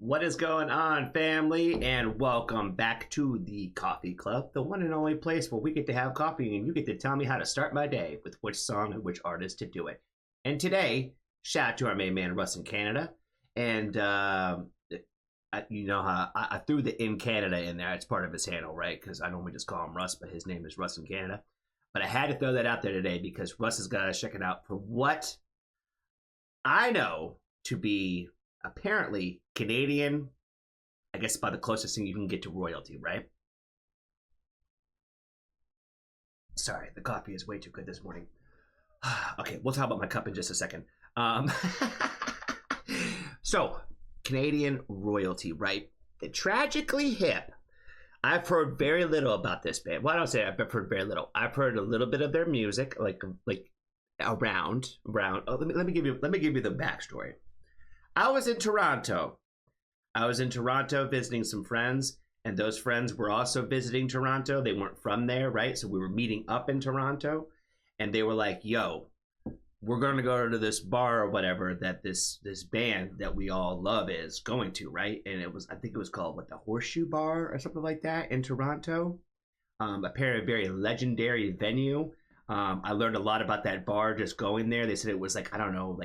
What is going on, family? And welcome back to the Coffee Club, the one and only place where we get to have coffee and you get to tell me how to start my day with which song and which artist to do it. And today, shout out to our main man, Russ in Canada. And you know how I threw the in Canada in there. It's part of his handle, right? Because I normally just call him Russ, but his name is Russ in Canada. But I had to throw that out there today because Russ has got to check it out for what I know to be apparently Canadian, I guess about the closest thing you can get to royalty, right? Sorry, the coffee is way too good this morning. Okay, we'll talk about my cup in just a second. So, Canadian royalty, right? The Tragically Hip. I've heard very little about this band. Well, I don't say I've heard very little. I've heard a little bit of their music, like around. Oh, let me give you the backstory. I was in Toronto. Visiting some friends, and those friends were also visiting Toronto. They weren't from there, right? So we were meeting up in Toronto, and they were like, yo, we're going to go to this bar or whatever that this band that we all love is going to, right? And I think it was called, the Horseshoe Bar or something like that in Toronto. Apparently a very legendary venue. I learned a lot about that bar just going there. They said it was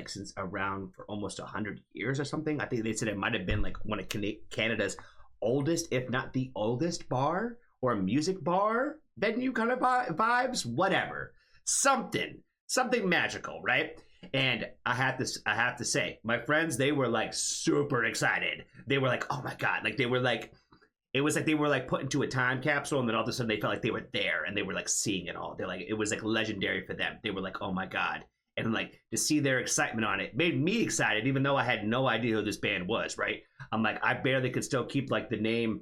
since around for almost 100 years or something. I think they said it might have been one of Canada's oldest, if not the oldest bar or music bar venue kind of vibes, whatever. Something magical, right? And I have to say, my friends, they were super excited. They were like, oh my God. It was like they were put into a time capsule, and then all of a sudden they felt like they were there and they were seeing it all. It was legendary for them. They were like, oh my God. And to see their excitement on it made me excited, even though I had no idea who this band was, right? I'm like, I barely could still keep the name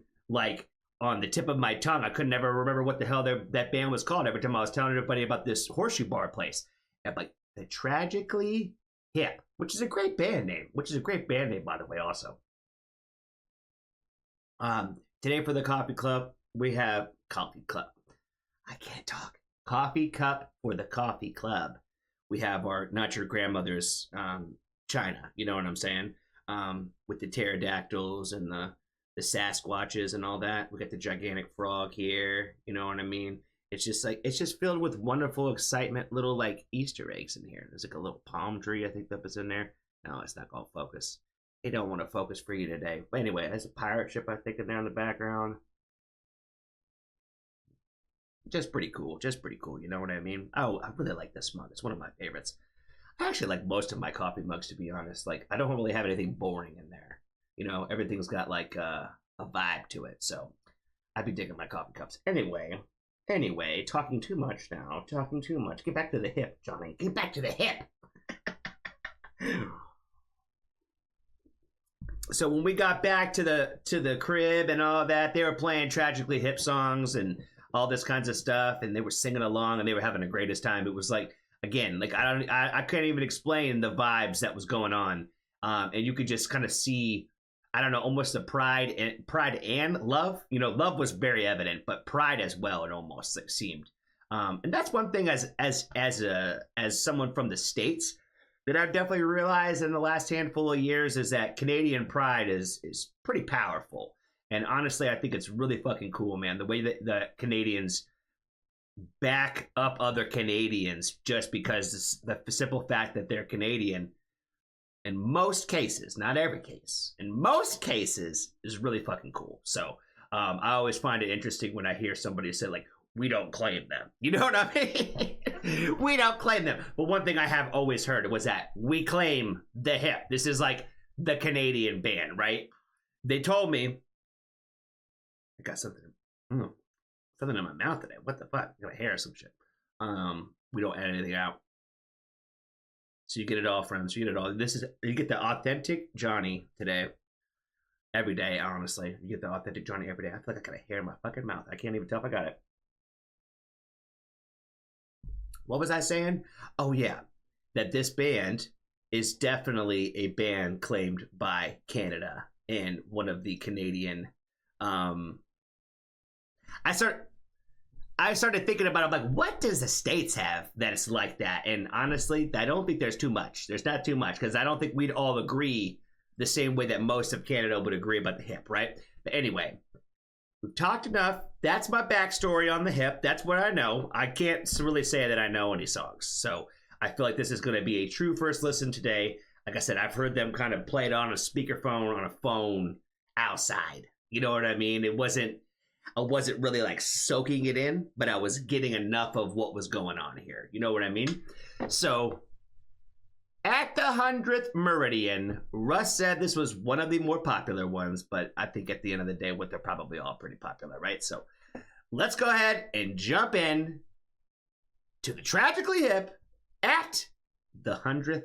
on the tip of my tongue. I could never remember what the hell that band was called every time I was telling everybody about this Horseshoe Bar place. And the Tragically Hip, which is a great band name, by the way, also. Today for the Coffee Club, we have Coffee Club. I can't talk. Coffee cup for the Coffee Club. We have our not your grandmother's china. You know what I'm saying? With the pterodactyls and the Sasquatches and all that. We got the gigantic frog here. You know what I mean? It's just filled with wonderful excitement, little Easter eggs in here. There's a little palm tree, I think that was in there. No, it's not gonna focus. They don't want to focus for you today. But anyway, there's a pirate ship, I think, in there in the background. Just pretty cool, you know what I mean? Oh, I really like this mug. It's one of my favorites. I actually like most of my coffee mugs, to be honest. I don't really have anything boring in there. You know, everything's got a vibe to it. So I'd be digging my coffee cups. Anyway, talking too much now. Get back to the hip, Johnny. Get back to the hip. So when we got back to the crib and all that, they were playing Tragically Hip songs and all this kinds of stuff, and they were singing along and they were having the greatest time. It was I can't even explain the vibes that was going on, and you could just kind of see, I don't know, almost the pride and love. You know, love was very evident, but pride as well. It almost seemed, and that's one thing as someone from the States that I've definitely realized in the last handful of years is that Canadian pride is pretty powerful. And honestly, I think it's really fucking cool, man. The way that the Canadians back up other Canadians just because the simple fact that they're Canadian, in most cases, not every case, in most cases, is really fucking cool. So I always find it interesting when I hear somebody say we don't claim them. You know what I mean? We don't claim them. But one thing I have always heard was that we claim the hip. This is the Canadian band, right? They told me, I got something in my mouth today. What the fuck? I got a hair or some shit. We don't add anything out. So you get it all, friends. You get it all. You get the authentic Johnny today. Every day, honestly. You get the authentic Johnny every day. I feel like I got a hair in my fucking mouth. I can't even tell if I got it. What was I saying? Oh, yeah. That this band is definitely a band claimed by Canada and one of the Canadian. I started thinking about it. What does the States have that is like that? And honestly, I don't think there's too much. There's not too much because I don't think we'd all agree the same way that most of Canada would agree about the hip, right? But anyway, we've talked enough. That's my backstory on the hip. That's what I know. I can't really say that I know any songs. So I feel like this is going to be a true first listen today. Like I said, I've heard them kind of play it on a speakerphone, on a phone, outside. You know what I mean? I wasn't really like soaking it in, but I was getting enough of what was going on here. You know what I mean? So at the 100th Meridian, Russ said this was one of the more popular ones, but I think at the end of the day, they're probably all pretty popular, right? So let's go ahead and jump in to the Tragically Hip at the 100th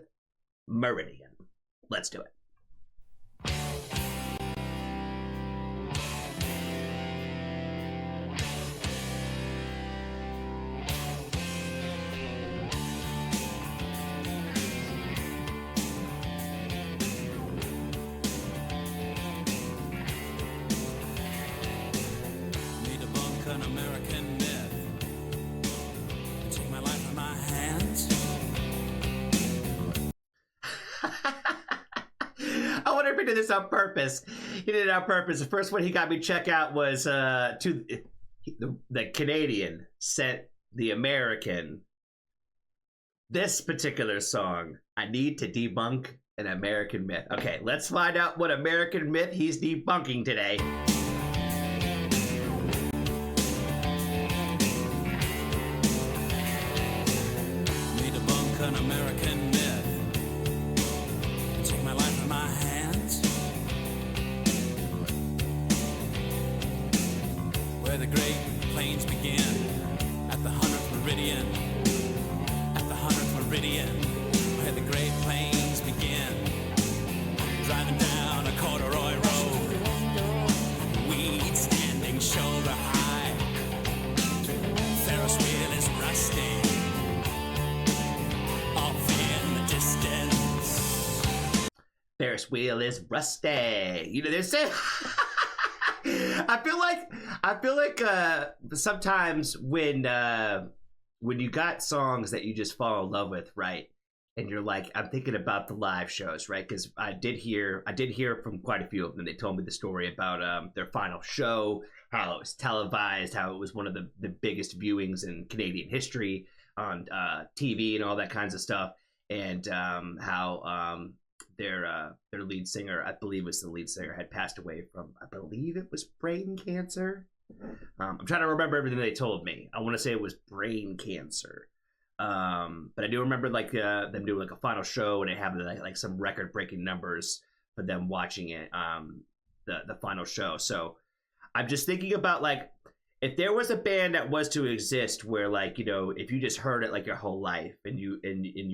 Meridian. Let's do it. I wonder if he did this on purpose. He did it on purpose. The first one he got me check out was to the Canadian sent the American this particular song. I need to debunk an American myth. Okay, let's find out what American myth he's debunking today. Me debunk an American myth. Take my life in my hands. Where the great plains begin, at the 100th Meridian. At the 100th Meridian, where the great plains begin. Driving down a corduroy road, weeds standing shoulder high. Ferris wheel is rusty, off in the distance. Ferris wheel is rusty. You know, they're saying. I feel like sometimes when you got songs that you just fall in love with, right? And you're like, I'm thinking about the live shows, right? Because I did hear from quite a few of them. They told me the story about their final show, how it was televised, how it was one of the biggest viewings in Canadian history on TV and all that kinds of stuff, and how their lead singer, I believe was the lead singer, had passed away from, I believe it was brain cancer. I'm trying to remember everything they told me. I want to say it was brain cancer. But I do remember like them doing like a final show and it having like some record breaking numbers for them watching it, the final show. So I'm just thinking about like, if there was a band that was to exist where like, you know, if you just heard it like your whole life and you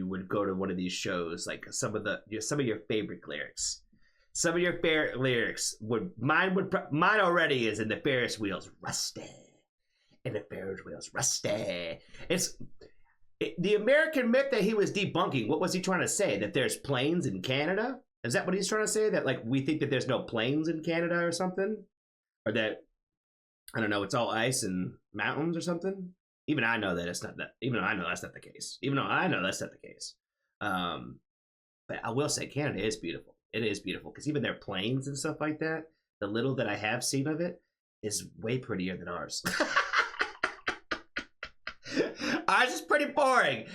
would go to one of these shows, like some of your favorite lyrics, mine already is in the Ferris wheel's rusty, and the Ferris wheel's rusty. The American myth that he was debunking, what was he trying to say? That there's plains in Canada? Is that what he's trying to say? That like we think that there's no plains in Canada or something? Or that, I don't know, it's all ice and mountains or something? Even I know that it's not that. Even though I know that's not the case. But I will say Canada is beautiful. It is beautiful. Because even their plains and stuff like that, the little that I have seen of it is way prettier than ours. Ours is pretty boring.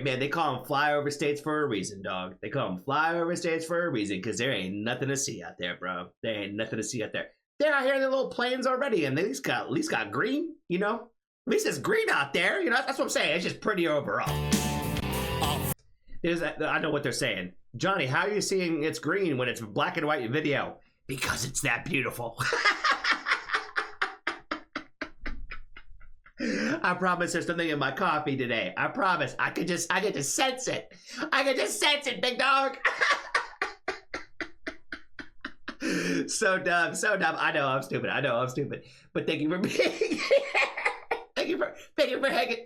Man. They call them flyover states for a reason, dog. They call them flyover states for a reason because there ain't nothing to see out there, bro. There ain't nothing to see out there. They're out here in their little plains already, and they at least got green, you know? At least it's green out there, you know? That's what I'm saying. It's just pretty overall. I know what they're saying. Johnny, how are you seeing it's green when it's black and white video? Because it's that beautiful. I promise there's something in my coffee today. I promise. I get to sense it. I can just sense it, big dog. So dumb. I know I'm stupid. But thank you for being here. Thank you for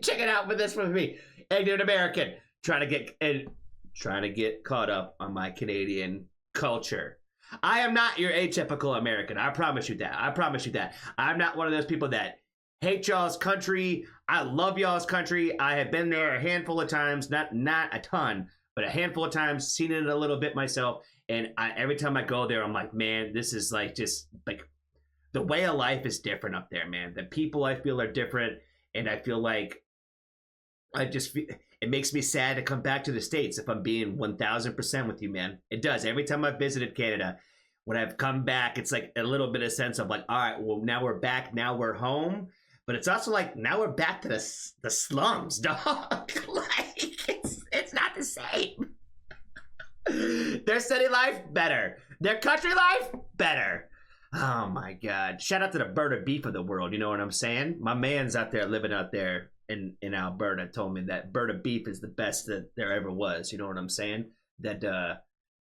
checking out with this with me. Ignorant American. Trying to get caught up on my Canadian culture. I am not your atypical American. I promise you that. I'm not one of those people that hate y'all's country. I love y'all's country. I have been there a handful of times, not a ton, but a handful of times, seen it a little bit myself. And every time I go there, I'm like, man, this is like just like the way of life is different up there, man. The people I feel are different, and I feel like it makes me sad to come back to the States. If I'm being 1,000% with you, man, it does. Every time I've visited Canada, when I've come back, it's like a little bit of sense of like, all right, well, now we're back, now we're home. But it's also like, now we're back to the slums, dog. Like, it's not the same. Their city life, better. Their country life, better. Oh my God. Shout out to the bird of beef of the world, you know what I'm saying? My man's out there living out there in Alberta told me that bird of beef is the best that there ever was, you know what I'm saying? That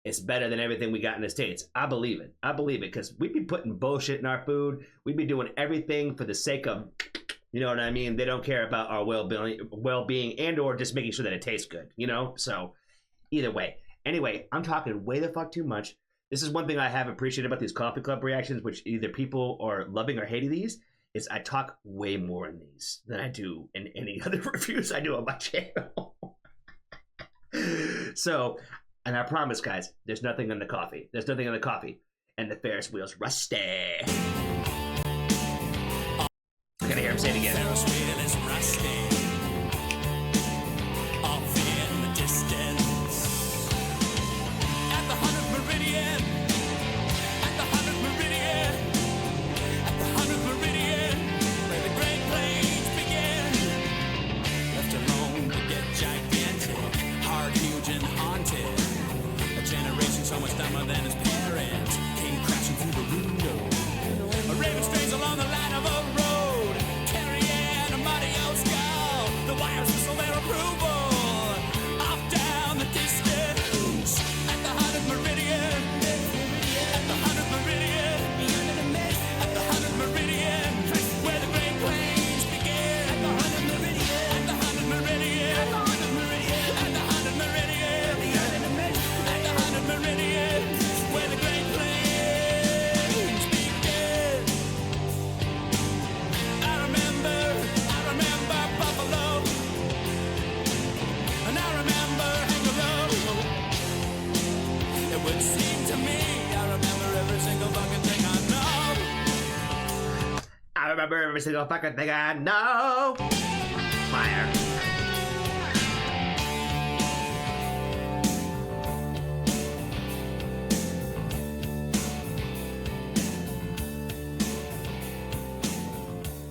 it's better than everything we got in the States. I believe it. I believe it, because we be putting bullshit in our food. We be doing everything for the sake of, you know what I mean? They don't care about our well-being and or just making sure that it tastes good, you know? So either way. Anyway, I'm talking way the fuck too much. This is one thing I have appreciated about these coffee club reactions, which either people are loving or hating these, is I talk way more in these than I do in any other reviews I do on my channel. So, and I promise, guys, there's nothing in the coffee. There's nothing in the coffee. And the Ferris wheel's rusty. I'm gonna hear him say it again. Ferris wheel is rusty. Off in the distance. At the 100th Meridian. At the 100th Meridian. At the 100th Meridian. Where the Great Plains begin. Left alone to get gigantic. Hard, huge, and haunted. A generation so much dumber than his parents. Came crashing through the window. A raven strays along the line of a road. Carrying a muddy old skull. The wires whistle their approval. Off down the distance. At the 100th Meridian. At the 100th Meridian. At the 100th Meridian. Where the Great Plains begin. At the 100th Meridian. At the 100th Meridian. At the 100th Meridian. At the 100th Meridian. At the 100th Meridian. Where the Great Plains begin. I remember Buffalo. And I remember Hangaro. It would seem to me I remember every single fucking thing I know. I remember every single fucking thing I know. Fire.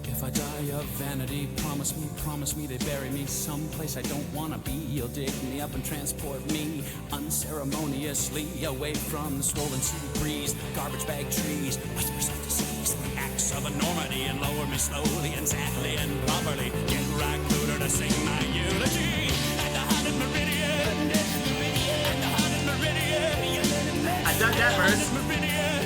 If I die of vanity, promise me they bury me someplace I don't wanna be. You'll dig me up and transport me unceremoniously away from the swollen sea breeze, garbage bag trees, whispers of disease, acts of enormity, and lower me slowly and sadly and properly. Get right cooler to sing my eulogy at the 100th Meridian. At the 100th Meridian. I dug that verse. Meridian,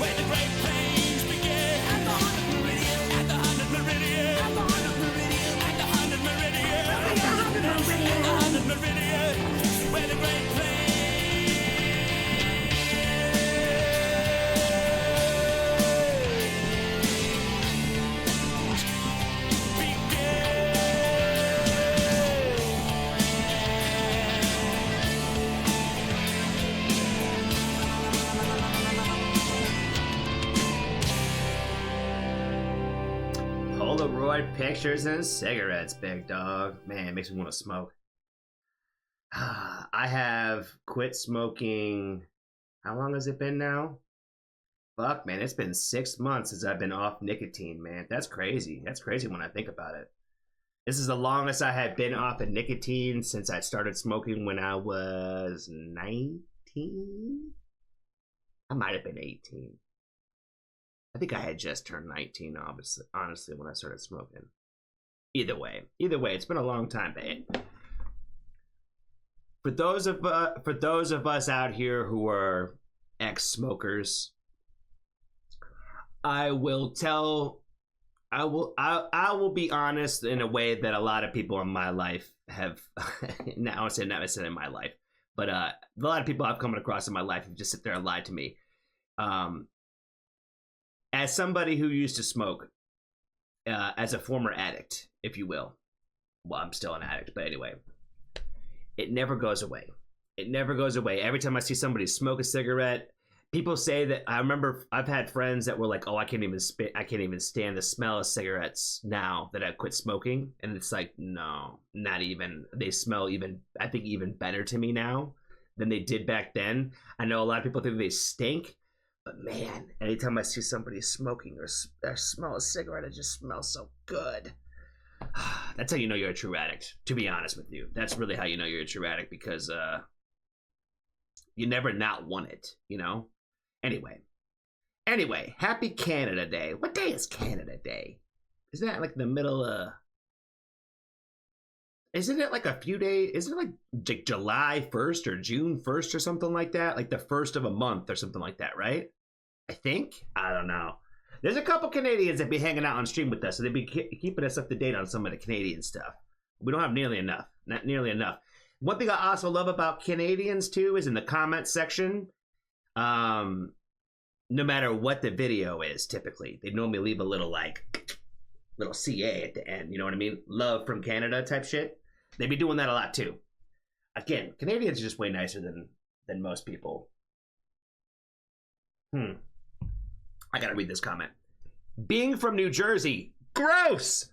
where the Great Plains begin. At the 100th Meridian. At the 100th Meridian. At the 100th Meridian. At the 100th Meridian. At the 100th Meridian. Where the Great Plains Polaroid pictures and cigarettes, big dog. Man, it makes me want to smoke. I have quit smoking. How long has it been now? Fuck, man, it's been 6 months since I've been off nicotine, man. That's crazy. That's crazy when I think about it. This is the longest I have been off of nicotine since I started smoking when I was 19. I might have been 18. I think I had just turned 19, honestly, when I started smoking. Either way, it's been a long time, man. For those of us out here who are ex-smokers, I will be honest in a way that a lot of people in my life have. Now I say not necessarily in my life, but a lot of people I've come across in my life have just sit there and lied to me. As somebody who used to smoke, as a former addict, if you will. Well, I'm still an addict, but anyway, it never goes away. It never goes away. Every time I see somebody smoke a cigarette, people say that. I remember I've had friends that were like, "Oh, I can't even stand the smell of cigarettes now that I quit smoking." And it's like, no, not even. They smell I think even better to me now than they did back then. I know a lot of people think they stink, but man, anytime I see somebody smoking or smell a cigarette, it just smells so good. That's how you know you're a true addict, to be honest with you. That's really how you know you're a true addict, because you never not want it, you know? Anyway, happy Canada Day. What day is Canada Day? Isn't that like the middle of... Isn't it like a few days? Isn't it like July 1st or June 1st or something like that? Like the first of a month or something like that, right? I think? I don't know. There's a couple Canadians that be hanging out on stream with us, so they be keeping us up to date on some of the Canadian stuff. We don't have nearly enough. Not nearly enough. One thing I also love about Canadians, too, is in the comment section, no matter what the video is, typically, they normally leave a little, little CA at the end. You know what I mean? Love from Canada type shit. They be doing that a lot, too. Again, Canadians are just way nicer than most people. I gotta read this comment. Being from New Jersey, gross!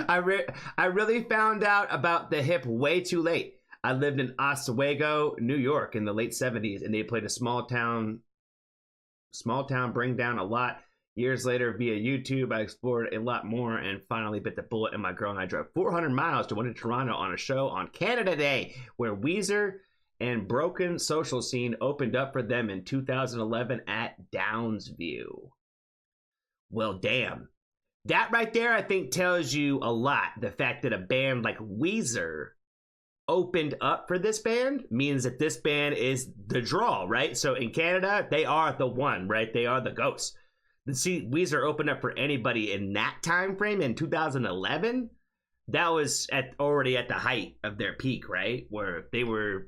I really found out about the hip way too late. I lived in Oswego, New York in the late 70s, and they played a small town bring down a lot. Years later, via YouTube, I explored a lot more and finally bit the bullet, and my girl and I drove 400 miles to Toronto on a show on Canada Day, where Weezer and Broken Social Scene opened up for them in 2011 at Downsview. Well, damn. That right there, I think, tells you a lot. The fact that a band like Weezer opened up for this band means that this band is the draw, right? So in Canada, they are the one, right? They are the ghosts. See, Weezer opened up for anybody in that time frame in 2011. That was already at the height of their peak, right? Where they were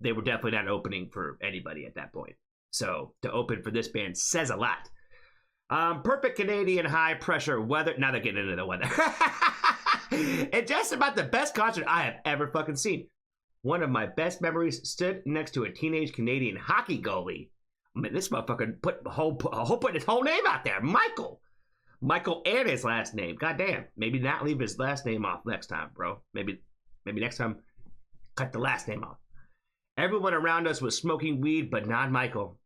definitely not opening for anybody at that point. So to open for this band says a lot. Perfect Canadian high pressure weather. Now they're getting into the weather. And just about the best concert I have ever fucking seen. One of my best memories, stood next to a teenage Canadian hockey goalie. I mean, this motherfucker put his whole name out there. Michael and his last name. Goddamn. Maybe not leave his last name off next time, bro. Maybe next time, cut the last name off. Everyone around us was smoking weed, but not Michael.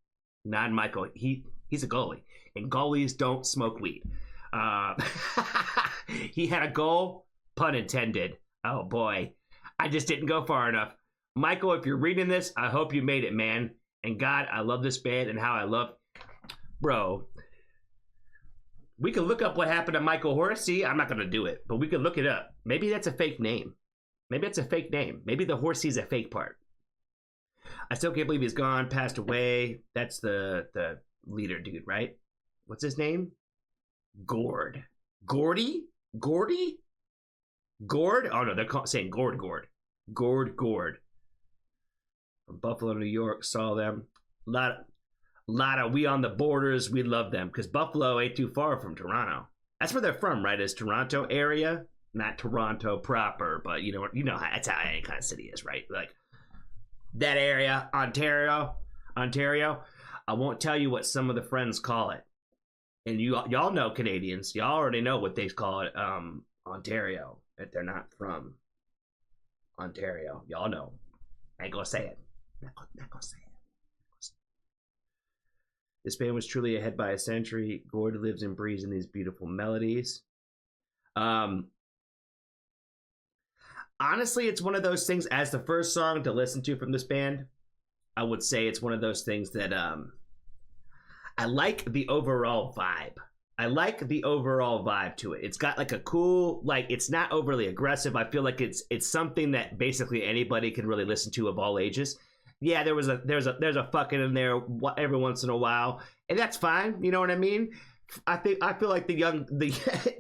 Not Michael. He's a goalie, and goalies don't smoke weed. He had a goal, pun intended. Oh boy, I just didn't go far enough. Michael, if you're reading this, I hope you made it, man. And God, I love this band and how I love, bro. We could look up what happened to Michael Horsey. I'm not gonna do it, but we could look it up. Maybe that's a fake name. Maybe the Horsey's a fake part. I still can't believe he's gone, passed away. That's the leader dude, right? What's his name? Gord. Gordy? Gordy? Gord? Oh no, they're saying Gord. Gord. From Buffalo, New York, saw them. Lot of we on the borders. We love them because Buffalo ain't too far from Toronto. That's where they're from, right? Is Toronto area, not Toronto proper, but you know how that's how any kind of city is, right? Like that area, Ontario. I won't tell you what some of the friends call it, and y'all know Canadians. Y'all already know what they call it, Ontario. If they're not from Ontario, y'all know. I ain't gonna say it. Not gonna say it. This band was truly ahead by a century. Gord lives and breathes in these beautiful melodies. Honestly, it's one of those things, as the first song to listen to from this band, I would say it's one of those things that I like the overall vibe. I like the overall vibe to it. It's got like a cool, like, it's not overly aggressive. I feel like it's something that basically anybody can really listen to of all ages. Yeah, there's a fucking in there every once in a while, and that's fine. You know what I mean? I feel like the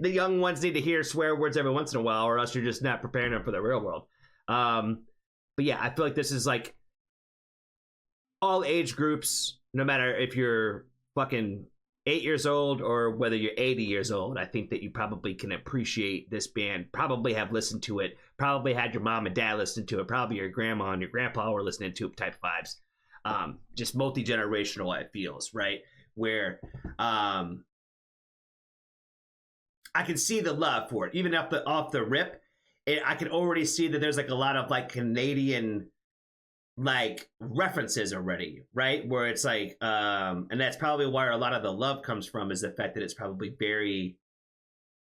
young ones need to hear swear words every once in a while, or else you're just not preparing them for the real world. But yeah, I feel like this is like all age groups, no matter if you're fucking 8 years old or whether you're 80 years old, I think that you probably can appreciate this band, probably have listened to it, probably had your mom and dad listen to it, probably your grandma and your grandpa were listening to it, type vibes. Just multi-generational, it feels, right? Where I can see the love for it. Even off the rip, I can already see that there's like a lot of like Canadian like references already, right? Where it's like and that's probably where a lot of the love comes from, is the fact that it's probably very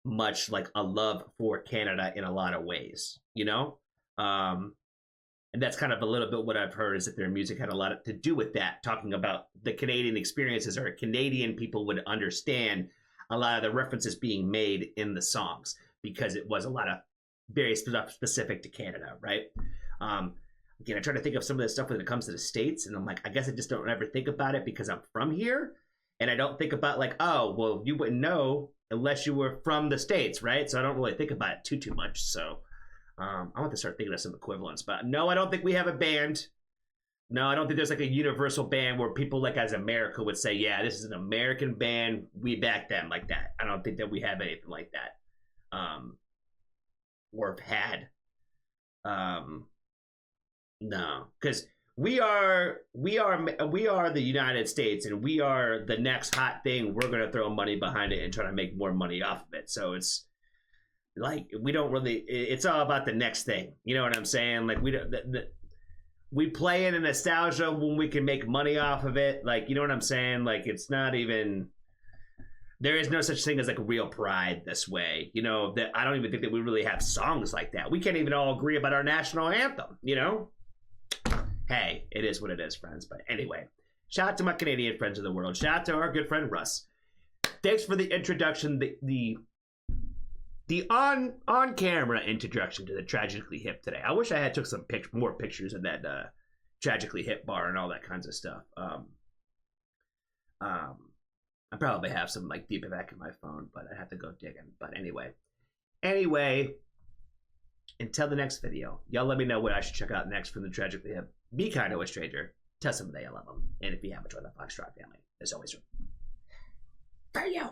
much like a love for Canada in a lot of ways, you know? And that's kind of a little bit what I've heard, is that their music had a lot to do with that, talking about the Canadian experiences, or Canadian people would understand a lot of the references being made in the songs, because it was a lot of very specific to Canada, right? Again, I try to think of some of this stuff when it comes to the States, and I'm like, I guess I just don't ever think about it because I'm from here, and I don't think about like, oh, well, you wouldn't know unless you were from the States, right? So I don't really think about it too much. So I want to start thinking of some equivalents, but no, I don't think we have a band. No, I don't think there's like a universal band where people like as America would say, yeah, this is an American band, we back them, like that. I don't think that we have anything like that. Or have had. No, because we are the United States, and we are the next hot thing. We're gonna throw money behind it and try to make more money off of it. So it's like we don't really. It's all about the next thing. You know what I'm saying? Like we play in a nostalgia when we can make money off of it. Like, you know what I'm saying? Like, it's not even. There is no such thing as like real pride this way. You know, that I don't even think that we really have songs like that. We can't even all agree about our national anthem. You know. Hey, it is what it is, friends. But anyway, shout out to my Canadian friends of the world. Shout out to our good friend Russ. Thanks for the introduction, the on camera introduction to the Tragically Hip today. I wish I had took some more pictures of that Tragically Hip bar and all that kinds of stuff. I probably have some like deep back in my phone, but I have to go digging. But anyway. Until the next video, y'all let me know what I should check out next from the Tragically Hip. Be kind to a stranger. Tell somebody I love them. And if you haven't joined the Foxtrot family, there's always room for you.